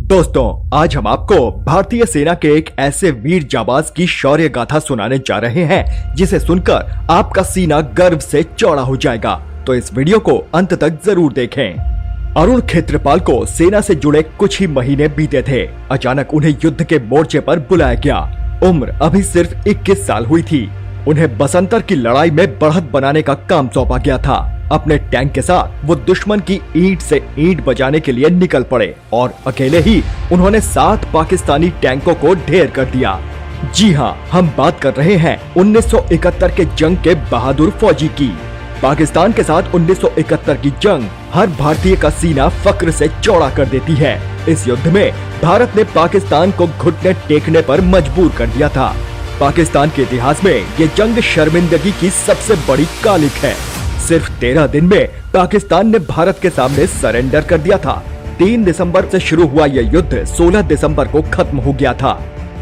दोस्तों, आज हम आपको भारतीय सेना के एक ऐसे वीर जाबाज की शौर्य गाथा सुनाने जा रहे हैं जिसे सुनकर आपका सीना गर्व से चौड़ा हो जाएगा। तो इस वीडियो को अंत तक जरूर देखें। अरुण खेत्रपाल को सेना से जुड़े कुछ ही महीने बीते थे। अचानक उन्हें युद्ध के मोर्चे पर बुलाया गया। उम्र अभी सिर्फ 21 साल हुई थी। उन्हें बसंतर की लड़ाई में बढ़त बनाने का काम सौंपा गया था। अपने टैंक के साथ वो दुश्मन की ईंट से ईंट बजाने के लिए निकल पड़े और अकेले ही उन्होंने 7 पाकिस्तानी टैंकों को ढेर कर दिया। जी हाँ, हम बात कर रहे हैं 1971 के जंग के बहादुर फौजी की। पाकिस्तान के साथ 1971 की जंग हर भारतीय का सीना फक्र से चौड़ा कर देती है। इस युद्ध में भारत ने पाकिस्तान को घुटने टेकने पर मजबूर कर दिया था। पाकिस्तान के इतिहास में ये जंग शर्मिंदगी की सबसे बड़ी कालिक है। सिर्फ 13 दिन में पाकिस्तान ने भारत के सामने सरेंडर कर दिया था। 3 दिसंबर से शुरू हुआ यह युद्ध 16 दिसंबर को खत्म हो गया था।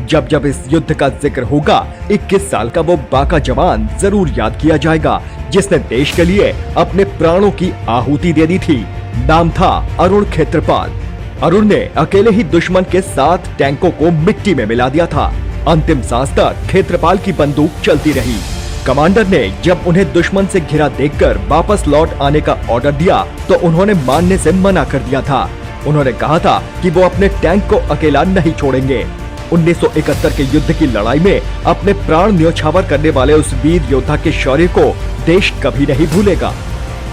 जब जब इस युद्ध का जिक्र होगा, 21 साल का वो बाका जवान जरूर याद किया जाएगा जिसने देश के लिए अपने प्राणों की आहुति दे दी थी। नाम था अरुण खेत्रपाल। अरुण ने अकेले ही दुश्मन के 7 टैंकों को मिट्टी में मिला दिया था। अंतिम सांस तक खेत्रपाल की बंदूक चलती रही। कमांडर ने जब उन्हें दुश्मन से घिरा देखकर वापस लौट आने का ऑर्डर दिया तो उन्होंने मानने से मना कर दिया था। उन्होंने कहा था कि वो अपने टैंक को अकेला नहीं छोड़ेंगे। 1971 के युद्ध की लड़ाई में अपने प्राण न्योछावर करने वाले उस वीर योद्धा के शौर्य को देश कभी नहीं भूलेगा।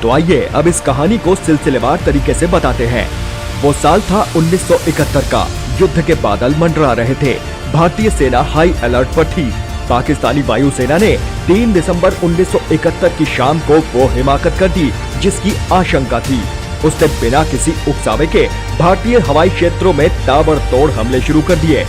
तो आइए अब इस कहानी को सिलसिलेवार तरीके से बताते हैं। वो साल था 1971 का। युद्ध के बादल मंडरा रहे थे। भारतीय सेना हाई अलर्ट पर थी। पाकिस्तानी वायुसेना ने 3 दिसंबर 1971 की शाम को वो हिमाकत कर दी जिसकी आशंका थी। उसने बिना किसी उकसावे के भारतीय हवाई क्षेत्रों में ताबड़तोड़ हमले शुरू कर दिए।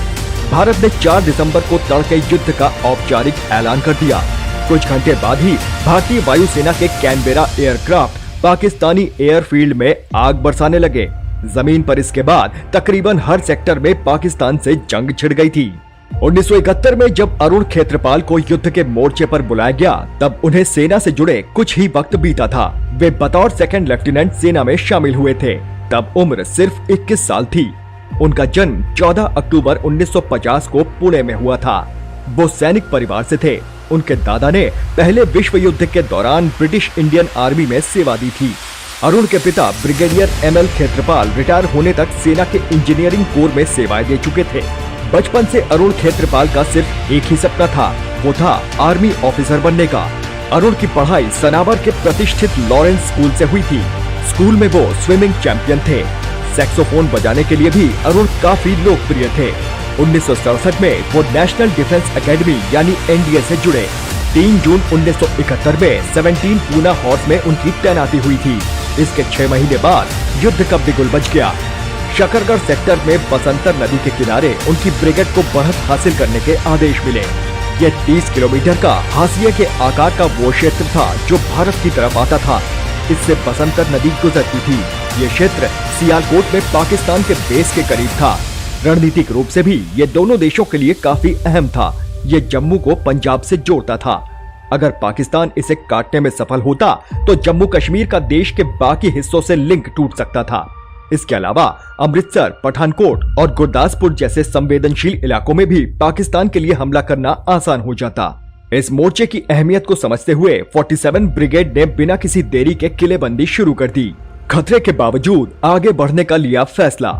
भारत ने 4 दिसंबर को तड़के युद्ध का औपचारिक ऐलान कर दिया। कुछ घंटे बाद ही भारतीय वायुसेना के कैनबेरा एयरक्राफ्ट पाकिस्तानी एयरफील्ड में आग बरसाने लगे। जमीन पर इसके बाद तकरीबन हर सेक्टर में पाकिस्तान से जंग छिड़ गई थी। 1971 में जब अरुण खेत्रपाल को युद्ध के मोर्चे पर बुलाया गया तब उन्हें सेना से जुड़े कुछ ही वक्त बीता था। वे बतौर सेकंड लेफ्टिनेंट सेना में शामिल हुए थे। तब उम्र सिर्फ 21 साल थी। उनका जन्म 14 अक्टूबर 1950 को पुणे में हुआ था। वो सैनिक परिवार से थे। उनके दादा ने पहले विश्व युद्ध के दौरान ब्रिटिश इंडियन आर्मी में सेवा दी थी। अरुण के पिता ब्रिगेडियर ML खेत्रपाल रिटायर होने तक सेना के इंजीनियरिंग कोर में सेवाएं दे चुके थे। बचपन से अरुण खेत्रपाल का सिर्फ एक ही सपना था, वो था आर्मी ऑफिसर बनने का। अरुण की पढ़ाई सनावर के प्रतिष्ठित लॉरेंस स्कूल से हुई थी। स्कूल में वो स्विमिंग चैंपियन थे। सैक्सोफोन बजाने के लिए भी अरुण काफी लोकप्रिय थे। 1967 में वो नेशनल डिफेंस एकेडमी यानी NDA से जुड़े। 3 जून 1971 में 17 पूना हॉर्स में उनकी तैनाती हुई थी। इसके 6 महीने बाद युद्ध का बिगुल बज गया। शकरगढ़ सेक्टर में बसंतर नदी के किनारे उनकी ब्रिगेड को बढ़त हासिल करने के आदेश मिले। ये 30 किलोमीटर का हाशिए के आकार का वो क्षेत्र था जो भारत की तरफ आता था। इससे बसंतर नदी गुजरती थी। ये क्षेत्र सियालकोट में पाकिस्तान के बेस के करीब था। रणनीतिक रूप से भी ये दोनों देशों के लिए काफी अहम था। ये जम्मू को पंजाब से जोड़ता था। अगर पाकिस्तान इसे काटने में सफल होता तो जम्मू कश्मीर का देश के बाकी हिस्सों से लिंक टूट सकता था। इसके अलावा अमृतसर, पठानकोट और गुरदासपुर जैसे संवेदनशील इलाकों में भी पाकिस्तान के लिए हमला करना आसान हो जाता। इस मोर्चे की अहमियत को समझते हुए 47 ब्रिगेड ने बिना किसी देरी के किलेबंदी शुरू कर दी। खतरे के बावजूद आगे बढ़ने का लिया फैसला।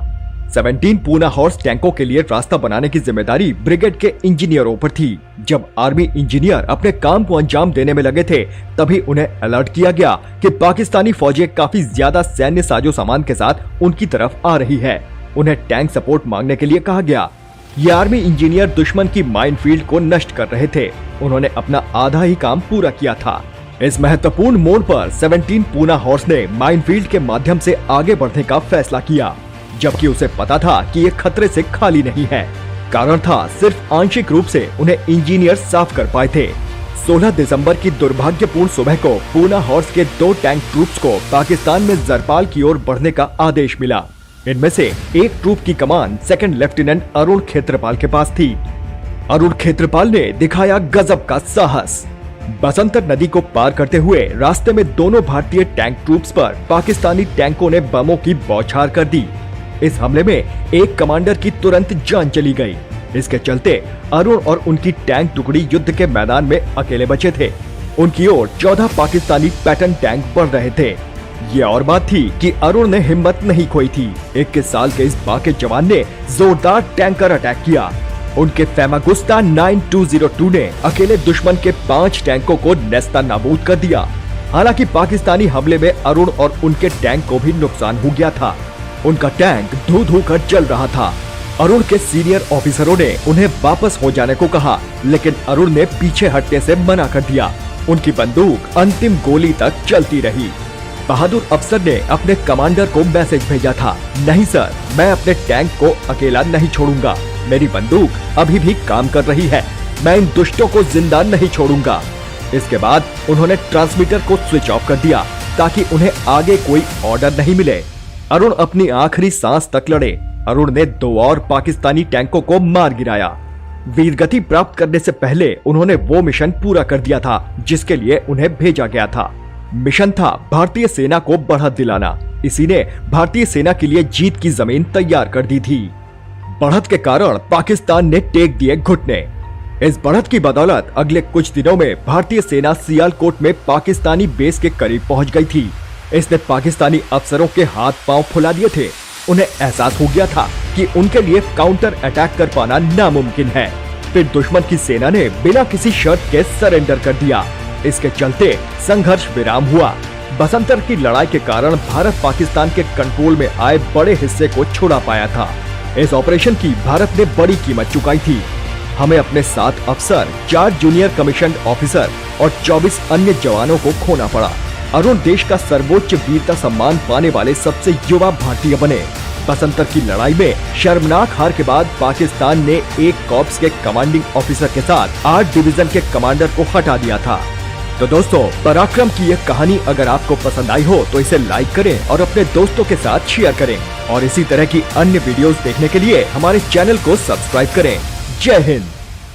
17 पूना हॉर्स टैंकों के लिए रास्ता बनाने की जिम्मेदारी ब्रिगेड के इंजीनियरों पर थी। जब आर्मी इंजीनियर अपने काम को अंजाम देने में लगे थे तभी उन्हें अलर्ट किया गया कि पाकिस्तानी फौजें काफी ज्यादा सैन्य साजो सामान के साथ उनकी तरफ आ रही है। उन्हें टैंक सपोर्ट मांगने के लिए कहा गया। ये आर्मी इंजीनियर दुश्मन की माइनफील्ड को नष्ट कर रहे थे। उन्होंने अपना आधा ही काम पूरा किया था। इस महत्वपूर्ण मोड़ पर 17 पूना हॉर्स ने माइनफील्ड के माध्यम से आगे बढ़ने का फैसला किया, जबकि उसे पता था कि ये खतरे से खाली नहीं है। कारण था सिर्फ आंशिक रूप से उन्हें इंजीनियर साफ कर पाए थे। 16 दिसंबर की दुर्भाग्यपूर्ण सुबह को पूना हॉर्स के 2 टैंक ट्रूप्स को पाकिस्तान में जरपाल की ओर बढ़ने का आदेश मिला। इनमें से एक ट्रूप की कमान सेकंड लेफ्टिनेंट अरुण खेत्रपाल के पास थी। अरुण खेत्रपाल ने दिखाया गजब का साहस। बसंतर नदी को पार करते हुए रास्ते में दोनों भारतीय टैंक ट्रूप्स पर पाकिस्तानी टैंकों ने बमों की बौछार कर दी। इस हमले में एक कमांडर की तुरंत जान चली गई। इसके चलते अरुण और उनकी टैंक टुकड़ी युद्ध के मैदान में अकेले बचे थे। उनकी ओर 14 पाकिस्तानी पैटर्न टैंक बढ़ रहे थे। ये और बात थी कि अरुण ने हिम्मत नहीं खोई थी। 21 साल के इस बाके जवान ने जोरदार टैंकर अटैक किया। उनके फेमागुस्ता 9202 ने अकेले दुश्मन के 5 टैंकों को नेस्ता नाबूद कर दिया। हालांकि पाकिस्तानी हमले में अरुण और उनके टैंक को भी नुकसान हो गया था। उनका टैंक धू धू कर जल रहा था। अरुण के सीनियर ऑफिसरों ने उन्हें वापस हो जाने को कहा, लेकिन अरुण ने पीछे हटने से मना कर दिया। उनकी बंदूक अंतिम गोली तक चलती रही। बहादुर अफसर ने अपने कमांडर को मैसेज भेजा था, नहीं सर, मैं अपने टैंक को अकेला नहीं छोड़ूंगा। मेरी बंदूक अभी भी काम कर रही है। मैं इन दुष्टों को जिंदा नहीं छोड़ूंगा। इसके बाद उन्होंने ट्रांसमीटर को स्विच ऑफ कर दिया ताकि उन्हें आगे कोई ऑर्डर नहीं मिले। अरुण अपनी आखिरी सांस तक लड़े। अरुण ने 2 और पाकिस्तानी टैंकों को मार गिराया। वीरगति प्राप्त करने से पहले उन्होंने वो मिशन पूरा कर दिया था जिसके लिए उन्हें भेजा गया था। मिशन था भारतीय सेना को बढ़त दिलाना। इसी ने भारतीय सेना के लिए जीत की जमीन तैयार कर दी थी। बढ़त के कारण पाकिस्तान ने टेक दिए घुटने। इस बढ़त की बदौलत अगले कुछ दिनों में भारतीय सेना सियालकोट में पाकिस्तानी बेस के करीब पहुंच गई थी। इसने पाकिस्तानी अफसरों के हाथ पांव फुला दिए थे। उन्हें एहसास हो गया था कि उनके लिए काउंटर अटैक कर पाना नामुमकिन है। फिर दुश्मन की सेना ने बिना किसी शर्त के सरेंडर कर दिया। इसके चलते संघर्ष विराम हुआ। बसंतर की लड़ाई के कारण भारत पाकिस्तान के कंट्रोल में आए बड़े हिस्से को छुड़ा पाया था। इस ऑपरेशन की भारत ने बड़ी कीमत चुकाई थी। हमें अपने 7 अफसर, 4 जूनियर कमीशन ऑफिसर और 24 अन्य जवानों को खोना पड़ा। अरुण देश का सर्वोच्च वीरता सम्मान पाने वाले सबसे युवा भारतीय बने। बसंतर की लड़ाई में शर्मनाक हार के बाद पाकिस्तान ने एक कॉर्प्स के कमांडिंग ऑफिसर के साथ 8 डिवीजन के कमांडर को हटा दिया था। तो दोस्तों, पराक्रम की यह कहानी अगर आपको पसंद आई हो तो इसे लाइक करें और अपने दोस्तों के साथ शेयर करें। और इसी तरह की अन्य वीडियोस देखने के लिए हमारे चैनल को सब्सक्राइब करें। जय हिंद।